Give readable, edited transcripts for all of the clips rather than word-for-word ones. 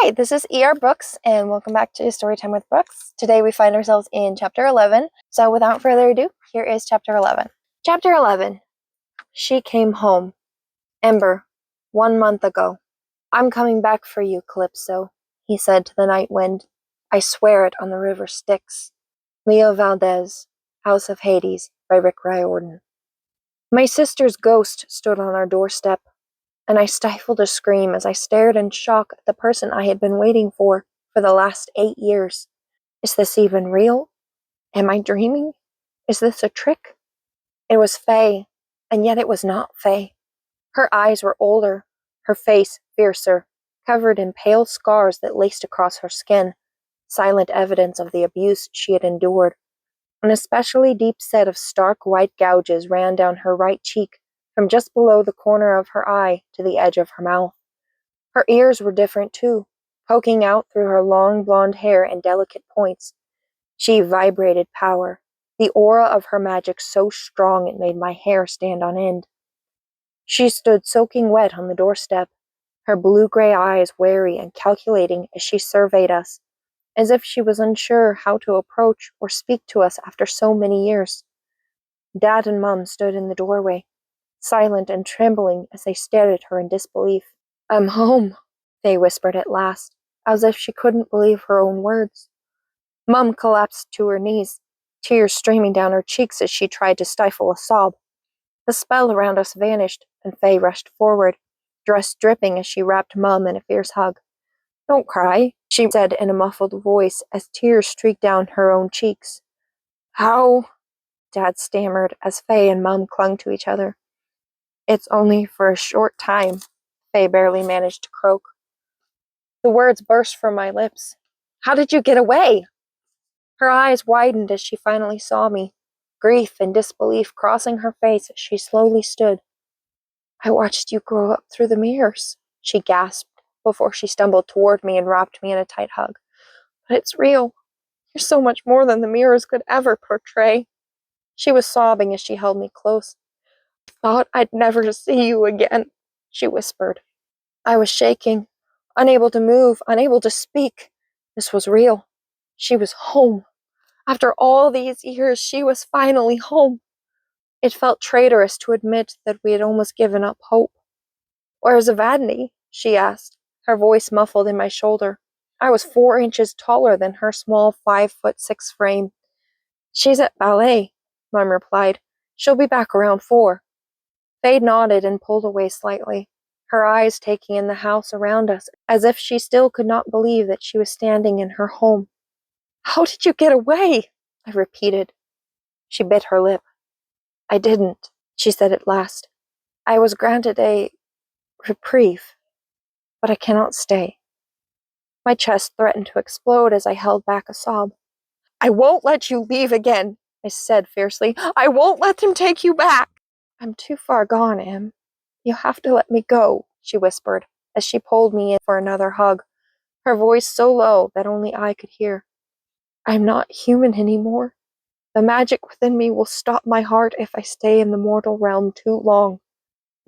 Hi, this is ER Books, and welcome back to Storytime with Brooks. Today we find ourselves in Chapter 11, so without further ado, here is Chapter 11. Chapter 11. She Came Home. Ember, 1 month ago. I'm coming back for you, Calypso, he said to the night wind. I swear it on the river Styx. Leo Valdez, House of Hades, by Rick Riordan. My sister's ghost stood on our doorstep, and I stifled a scream as I stared in shock at the person I had been waiting for the last 8 years. Is this even real? Am I dreaming? Is this a trick? It was Faye, and yet it was not Faye. Her eyes were older, her face fiercer, covered in pale scars that laced across her skin, silent evidence of the abuse she had endured. An especially deep set of stark white gouges ran down her right cheek, from just below the corner of her eye to the edge of her mouth. Her ears were different too, poking out through her long blonde hair in delicate points. She vibrated power, the aura of her magic so strong it made my hair stand on end. She stood soaking wet on the doorstep, her blue-gray eyes wary and calculating as she surveyed us, as if she was unsure how to approach or speak to us after so many years. Dad and Mum stood in the doorway, silent and trembling as they stared at her in disbelief. I'm home, Faye whispered at last, as if she couldn't believe her own words. Mum collapsed to her knees, tears streaming down her cheeks as she tried to stifle a sob. The spell around us vanished, and Faye rushed forward, dress dripping as she wrapped Mum in a fierce hug. Don't cry, she said in a muffled voice as tears streaked down her own cheeks. How? Dad stammered as Faye and Mum clung to each other. It's only for a short time, Faye barely managed to croak. The words burst from my lips. How did you get away? Her eyes widened as she finally saw me, grief and disbelief crossing her face as she slowly stood. I watched you grow up through the mirrors, she gasped before she stumbled toward me and wrapped me in a tight hug. But it's real. You're so much more than the mirrors could ever portray. She was sobbing as she held me close. I thought I'd never see you again, she whispered. I was shaking, unable to move, unable to speak. This was real. She was home. After all these years, she was finally home. It felt traitorous to admit that we had almost given up hope. Where's Evadne? She asked, her voice muffled in my shoulder. I was 4 inches taller than her small 5'6" frame. She's at ballet, Mum replied. She'll be back around 4. Faye nodded and pulled away slightly, her eyes taking in the house around us, as if she still could not believe that she was standing in her home. How did you get away? I repeated. She bit her lip. I didn't, she said at last. I was granted a reprieve, but I cannot stay. My chest threatened to explode as I held back a sob. I won't let you leave again, I said fiercely. I won't let them take you back. I'm too far gone, Em. You have to let me go, she whispered, as she pulled me in for another hug, her voice so low that only I could hear. I'm not human anymore. The magic within me will stop my heart if I stay in the mortal realm too long.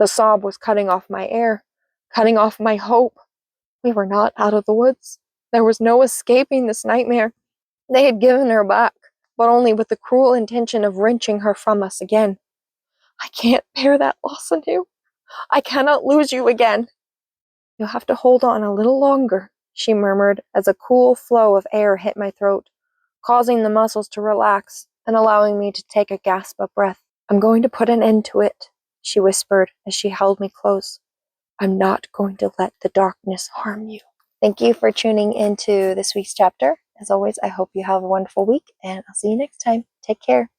The sob was cutting off my air, cutting off my hope. We were not out of the woods. There was no escaping this nightmare. They had given her back, but only with the cruel intention of wrenching her from us again. I can't bear that loss anew. I cannot lose you again. You'll have to hold on a little longer, she murmured as a cool flow of air hit my throat, causing the muscles to relax and allowing me to take a gasp of breath. I'm going to put an end to it, she whispered as she held me close. I'm not going to let the darkness harm you. Thank you for tuning into this week's chapter. As always, I hope you have a wonderful week, and I'll see you next time. Take care.